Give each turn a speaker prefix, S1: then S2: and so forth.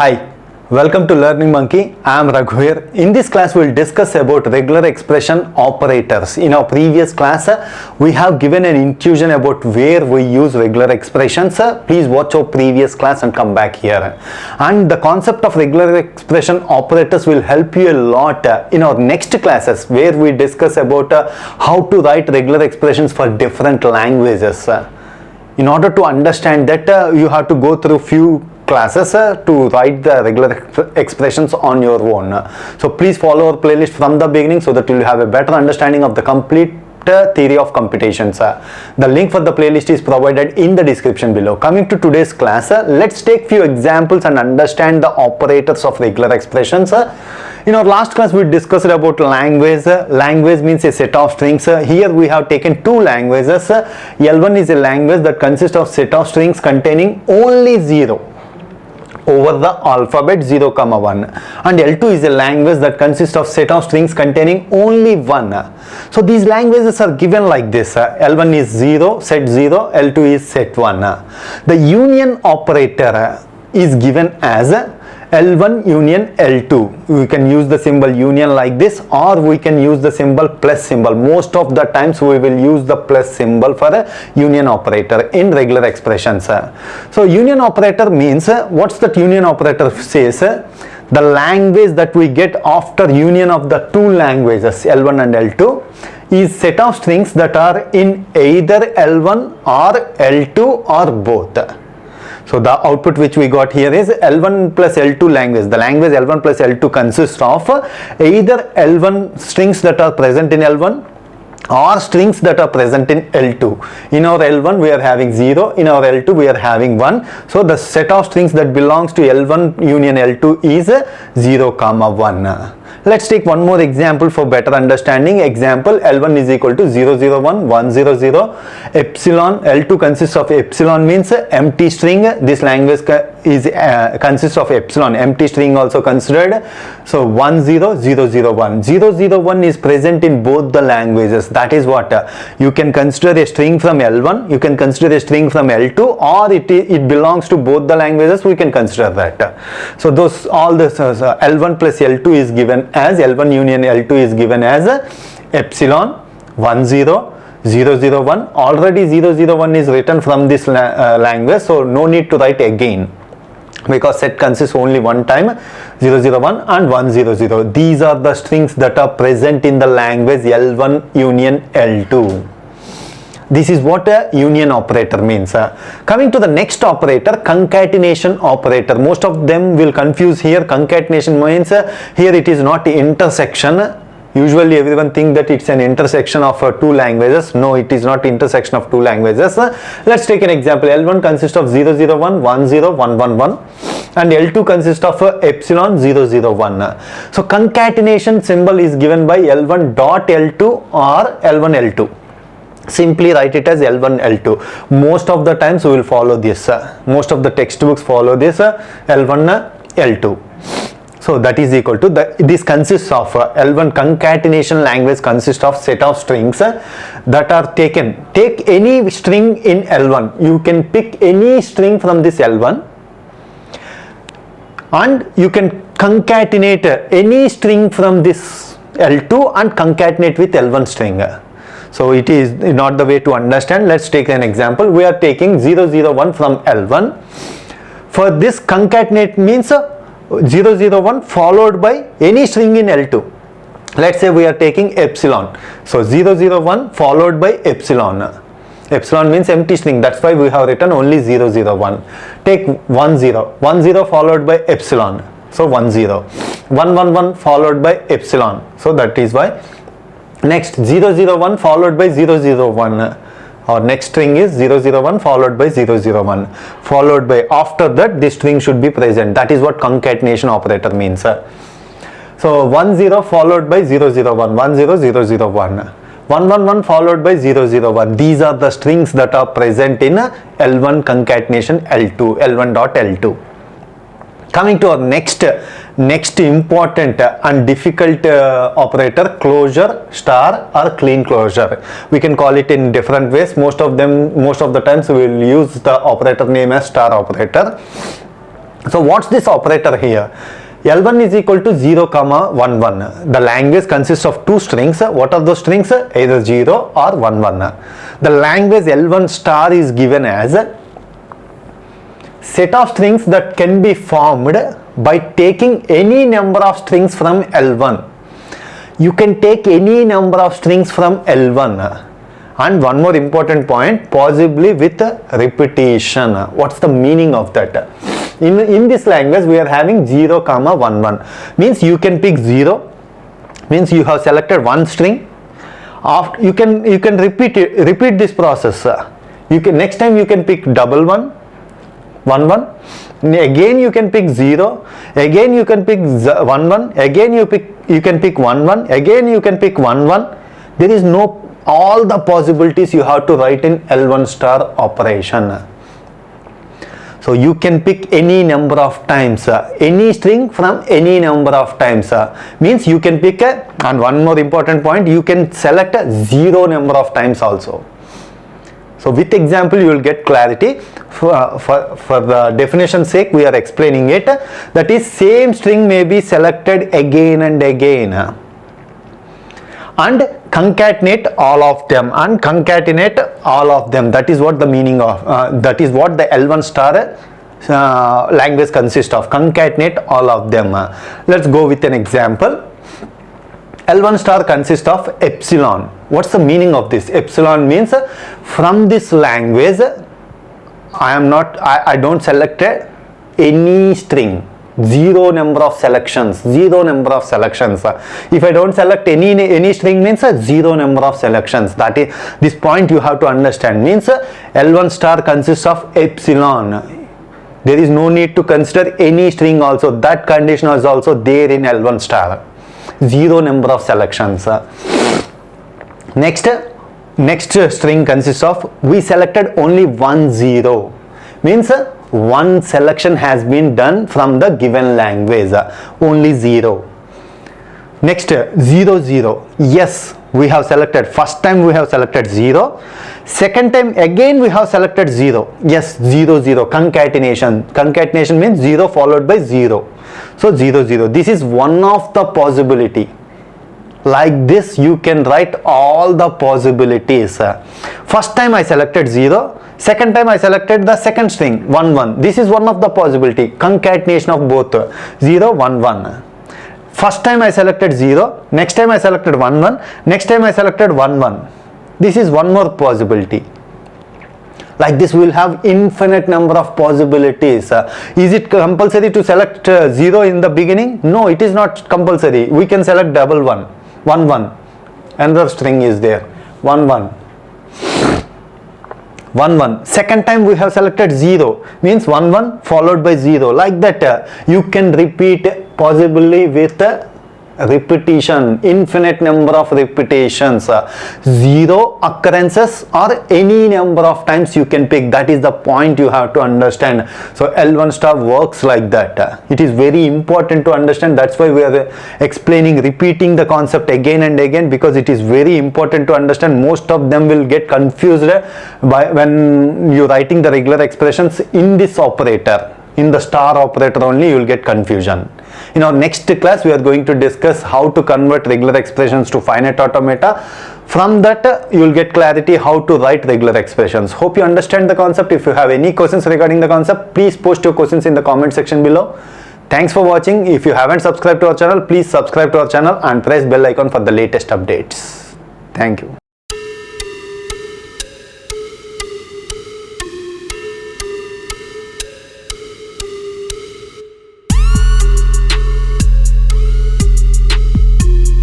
S1: Hi, welcome to Learning Monkey. I am Raghuveer. In this class, we will discuss about regular expression operators. In our previous class, we have given an intuition about where we use regular expressions. Please watch our previous class and come back here. And the concept of regular expression operators will help you a lot in our next classes, where we discuss about how to write regular expressions for different languages. In order to understand that, you have to go through few classes to write the regular expressions on your own. So please follow our playlist from the beginning so that you will have a better understanding of the complete theory of computations. The link for the playlist is provided in the description below. Coming to today's class, let's take few examples and understand the operators of regular expressions. In our last class, we discussed about language. Language means a set of strings. Here we have taken two languages. L1 is a language that consists of set of strings containing only 0 over the alphabet 0, 1, and L2 is a language that consists of set of strings containing only 1. So these languages are given like this. L1 is 0, set 0, L2 is set 1. The union operator is given as L1 union L2. We can use the symbol union like this, or we can use the symbol plus symbol. Most of the times we will use the plus symbol for a union operator in regular expressions. So union operator means, what's that union operator says? The language that we get after union of the two languages L1 and L2 is set of strings that are in either L1 or L2 or both. So the output which we got here is L1 plus L2 language. The language L1 plus L2 consists of either L1 strings that are present in L1 or strings that are present in L2. In our L1 we are having 0, in our L2 we are having 1. So the set of strings that belongs to L1 union L2 is 0, 1. Let's take one more example for better understanding. Example, L1 is equal to 0, 0, 1, 1, 0, 0. Epsilon, L2 consists of epsilon means empty string. This language consists of epsilon, empty string also considered. So 1, 0, 0, 0, 1. 0, 0, 1 is present in both the languages. That is what you can consider a string from L1, you can consider a string from L2, or it belongs to both the languages. We can consider that. So those all this L1 plus L2 is given as L1 union L2 is given as epsilon 1, 0, 0, 0, 1. Already 0, 0, 1 is written from this language, so no need to write again, because set consists only one time, 0, 0, 1 and 1, 0, 0. These are the strings that are present in the language L1 union L2. This is what a union operator means. Coming to the next operator, concatenation operator. Most of them will confuse here. Concatenation means here it is not intersection. Usually everyone think that it's an intersection of two languages. No, it is not intersection of two languages. Let's take an example. L1 consists of 0, 0, 1, 1, 0, 1, 1, 1. And L2 consists of epsilon 0, 0, 1. So concatenation symbol is given by L1 dot L2 or L1 L2. Simply write it as L1 L2. Most of the times we will follow this. Most of the textbooks follow this L1 L2. So that is equal to this consists of L1 concatenation language consists of set of strings that are taken. Take any string in L1. You can pick any string from this L1 and you can concatenate any string from this L2 and concatenate with L1 string. So it is not the way to understand. Let's take an example. We are taking 0, 0, 1 from L1. For this concatenate means 0, 0, 1 followed by any string in L2. Let's say we are taking epsilon. So 0, 0, 1 followed by epsilon. Epsilon means empty string. That's why we have written only 0, 0, 1. Take 1, 0. 1, 0 followed by epsilon. So 1, 0. 1, 1, 1 followed by epsilon. So that is why. Next 0, 0, 1 followed by 0, 0, 1. Our next string is 0, 0, 1 followed by 0, 0, 1. Followed by, after that this string should be present. That is what concatenation operator means. So 1, 0 followed by 0, 0, 1. 1, 0, 0, 0, 1. 1, 1, 1 followed by 0, 0, 1. These are the strings that are present in L1 concatenation L2, L1 dot L2. Coming to our next important and difficult operator, closure, star or clean closure. We can call it in different ways. Most of the times we will use the operator name as star operator. So what's this operator here? L1 is equal to 0, 1, 1. The language consists of two strings. What are those strings? Either 0 or 1, 1. The language L1 star is given as a set of strings that can be formed by taking any number of strings from L1. You can take any number of strings from L1. And one more important point, possibly with repetition. What's the meaning of that? In this language we are having 0, 1, 1. Means you can pick 0. Means you have selected one string. After you can repeat this process. You can next time you can pick 1, 1, 1. Again you can pick 0. Again you can pick 1, 1. Again you can pick 1, 1. Again you can pick 1, 1. There is no all the possibilities you have to write in L1 star operation. So you can pick any number of times, any string from any number of times. Means you can pick and one more important point, you can select a 0 number of times also. So with example you will get clarity. For the definition sake we are explaining it. That is, same string may be selected again and again. And concatenate all of them, that is what the meaning of that is what the L1 star language consists of. Concatenate all of them. Let's go with an example. L1 star consists of epsilon. What's the meaning of this? Epsilon means from this language I don't select any string. 0 number of selections. If I don't select any string means 0 number of selections. That is, this point you have to understand. Means L1 star consists of epsilon. There is no need to consider any string also. That condition is also there in L1 star. 0 number of selections. Next string consists of, we selected only 1, 0. Means one selection has been done from the given language, only 0. Next 0, 0. Yes, we have selected, first time we have selected 0. Second time again we have selected 0. Yes, 0, 0. Concatenation means 0 followed by 0. So 0, 0. This is one of the possibility. Like this you can write all the possibilities. First time I selected 0. Second time I selected the second string 1, 1. This is one of the possibility. Concatenation of both 0, 1, 1. First time I selected 0. Next time I selected 1, 1. Next time I selected 1, 1. This is one more possibility. Like this we will have infinite number of possibilities. Is it compulsory to select 0 in the beginning? No, it is not compulsory. We can select 1, 1, 1, 1. Another string is there. 1, 1. 1, 1. Second time we have selected 0. Means 1, 1 followed by 0. Like that you can repeat possibly with repetition, infinite number of repetitions. 0 occurrences or any number of times you can pick. That is the point you have to understand. So L1 star works like that. It is very important to understand. That's why we are explaining, repeating the concept again and again, because it is very important to understand. Most of them will get confused when you writing the regular expressions in this operator. In the star operator only you will get confusion. In our next class we are going to discuss how to convert regular expressions to finite automata. From that you will get clarity how to write regular expressions. Hope you understand the concept. If you have any questions regarding the concept, please post your questions in the comment section below. Thanks for watching. If you haven't subscribed to our channel, please subscribe to our channel and press bell icon for the latest updates. Thank you.